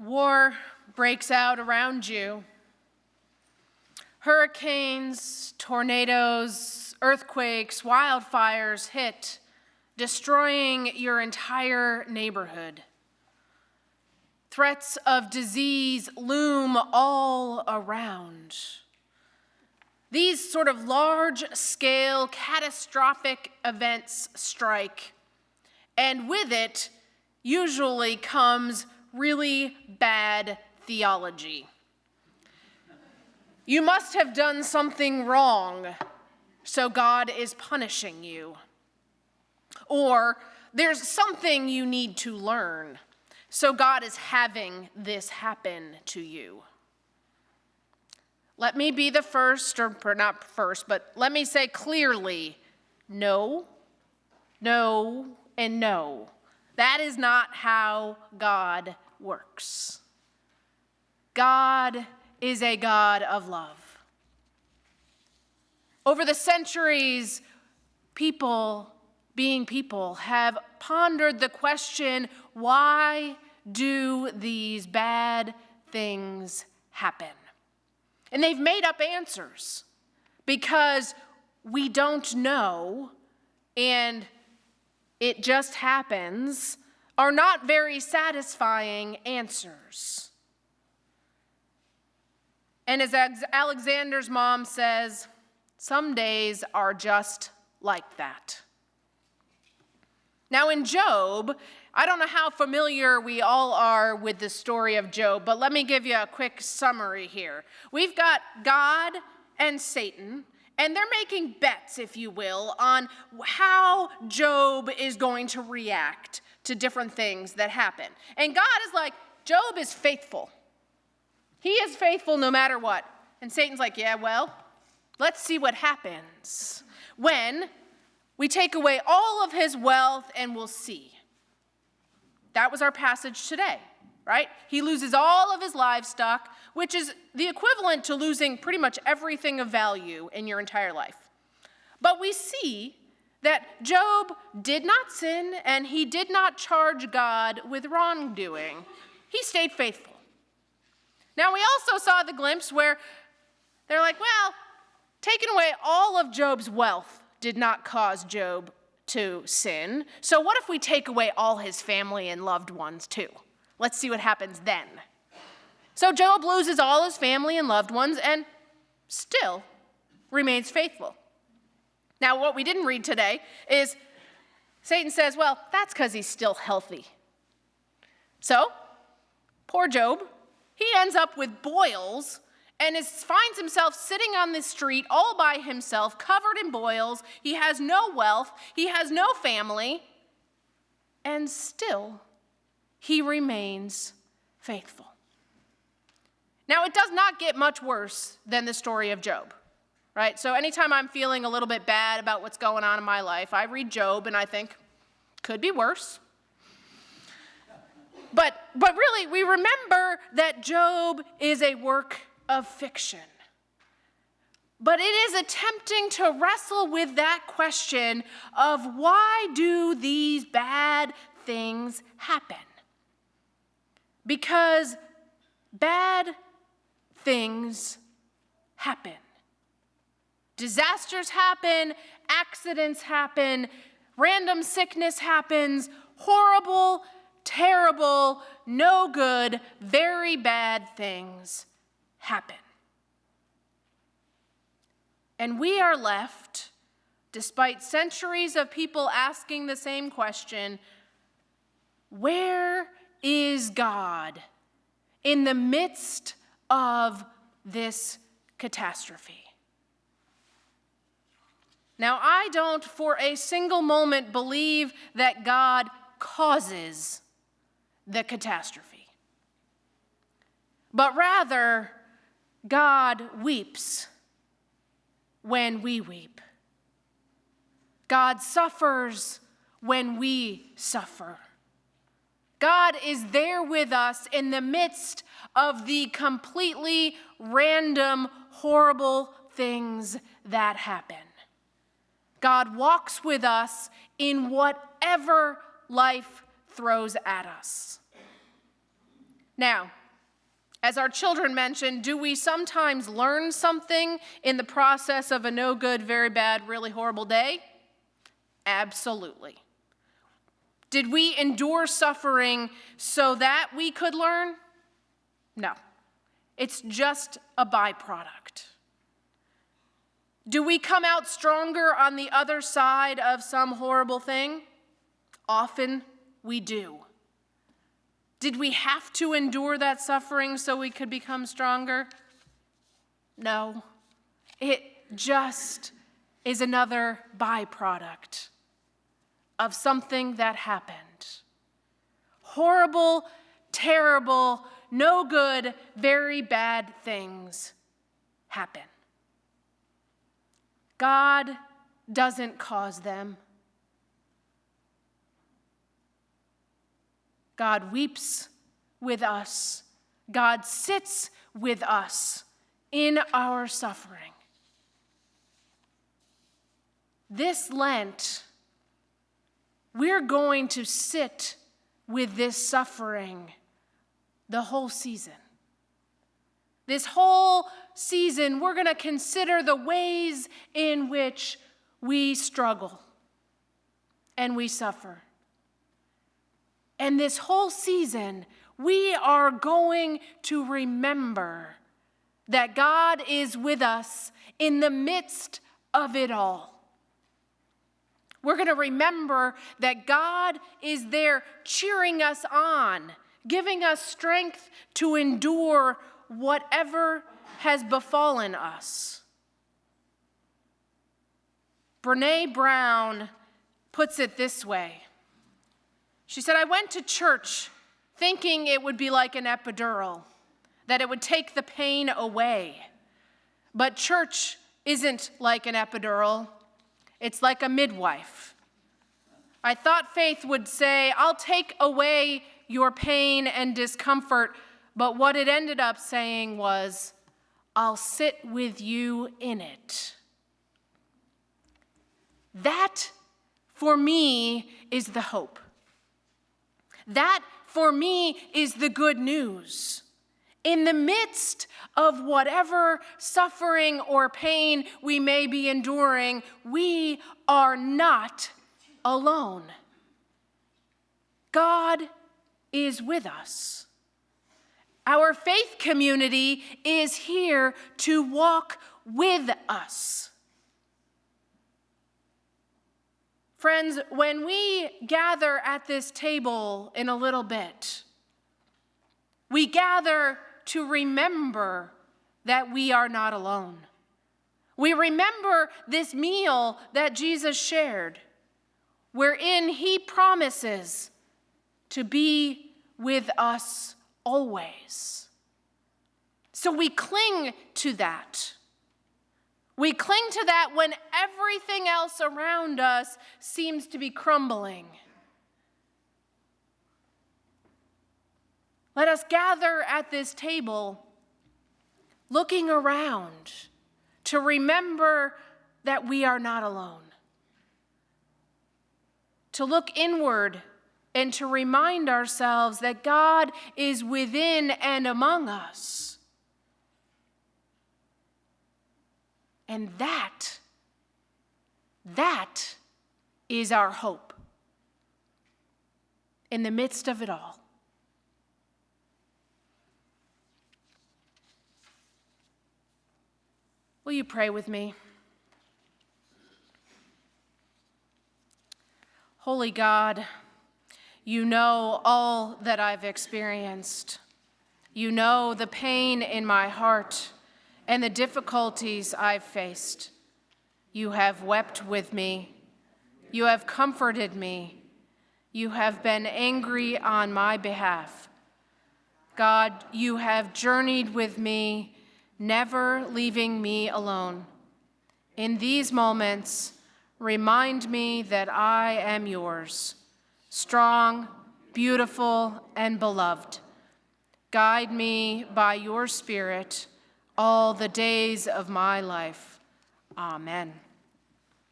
War breaks out around you. Hurricanes, tornadoes, earthquakes, wildfires hit, destroying your entire neighborhood. Threats of disease loom all around. These sort of large-scale, catastrophic events strike, and with it usually comes really bad theology. You must have done something wrong, so God is punishing you. Or there's something you need to learn, so God is having this happen to you. Let me be the first, or not first, but let me say clearly, no, no, and no. That is not how God works. God is a God of love. Over the centuries, people, being people, have pondered the question, why do these bad things happen? And they've made up answers because we don't know, and it just happens, are not very satisfying answers. And as Alexander's mom says, some days are just like that. Now in Job, I don't know how familiar we all are with the story of Job, but let me give you a quick summary here. We've got God and Satan, and they're making bets, if you will, on how Job is going to react to different things that happen. And God is like, Job is faithful. He is faithful no matter what. And Satan's like, yeah, well, let's see what happens when we take away all of his wealth and we'll see. That was our passage today, right? He loses all of his livestock, which is the equivalent to losing pretty much everything of value in your entire life. But we see that Job did not sin and he did not charge God with wrongdoing. He stayed faithful. Now, we also saw the glimpse where they're like, well, taking away all of Job's wealth did not cause Job to sin. So what if we take away all his family and loved ones too? Let's see what happens then. So Job loses all his family and loved ones and still remains faithful. Now, what we didn't read today is Satan says, well, that's because he's still healthy. So, poor Job, he ends up with boils and finds himself sitting on the street all by himself, covered in boils. He has no wealth, he has no family, and still he remains faithful. Now, it does not get much worse than the story of Job. Right? So anytime I'm feeling a little bit bad about what's going on in my life, I read Job and I think, could be worse. But really, we remember that Job is a work of fiction. But it is attempting to wrestle with that question of why do these bad things happen? Because bad things happen. Disasters happen, accidents happen, random sickness happens, horrible, terrible, no good, very bad things happen. And we are left, despite centuries of people asking the same question, where is God in the midst of this catastrophe? Now, I don't for a single moment believe that God causes the catastrophe, but rather God weeps when we weep. God suffers when we suffer. God is there with us in the midst of the completely random, horrible things that happen. God walks with us in whatever life throws at us. Now, as our children mentioned, do we sometimes learn something in the process of a no good, very bad, really horrible day? Absolutely. Did we endure suffering so that we could learn? No. It's just a byproduct. Do we come out stronger on the other side of some horrible thing? Often we do. Did we have to endure that suffering so we could become stronger? No. It just is another byproduct of something that happened. Horrible, terrible, no good, very bad things happen. God doesn't cause them. God weeps with us. God sits with us in our suffering. This Lent, we're going to sit with this suffering the whole season. This whole season, we're going to consider the ways in which we struggle and we suffer. And this whole season, we are going to remember that God is with us in the midst of it all. We're going to remember that God is there cheering us on, giving us strength to endure whatever has befallen us. Brene Brown puts it this way. She said, I went to church thinking it would be like an epidural, that it would take the pain away. But church isn't like an epidural. It's like a midwife. I thought faith would say, I'll take away your pain and discomfort, but what it ended up saying was, I'll sit with you in it. That, for me, is the hope. That, for me, is the good news. In the midst of whatever suffering or pain we may be enduring, we are not alone. God is with us. Our faith community is here to walk with us. Friends, when we gather at this table in a little bit, we gather to remember that we are not alone. We remember this meal that Jesus shared, wherein he promises to be with us always. So we cling to that. We cling to that when everything else around us seems to be crumbling. Let us gather at this table, looking around, to remember that we are not alone. To look inward and to remind ourselves that God is within and among us. And that is our hope in the midst of it all. Will you pray with me? Holy God, you know all that I've experienced. You know the pain in my heart and the difficulties I've faced. You have wept with me. You have comforted me. You have been angry on my behalf. God, you have journeyed with me, never leaving me alone. In these moments, remind me that I am yours, strong, beautiful, and beloved. Guide me by your Spirit all the days of my life. Amen.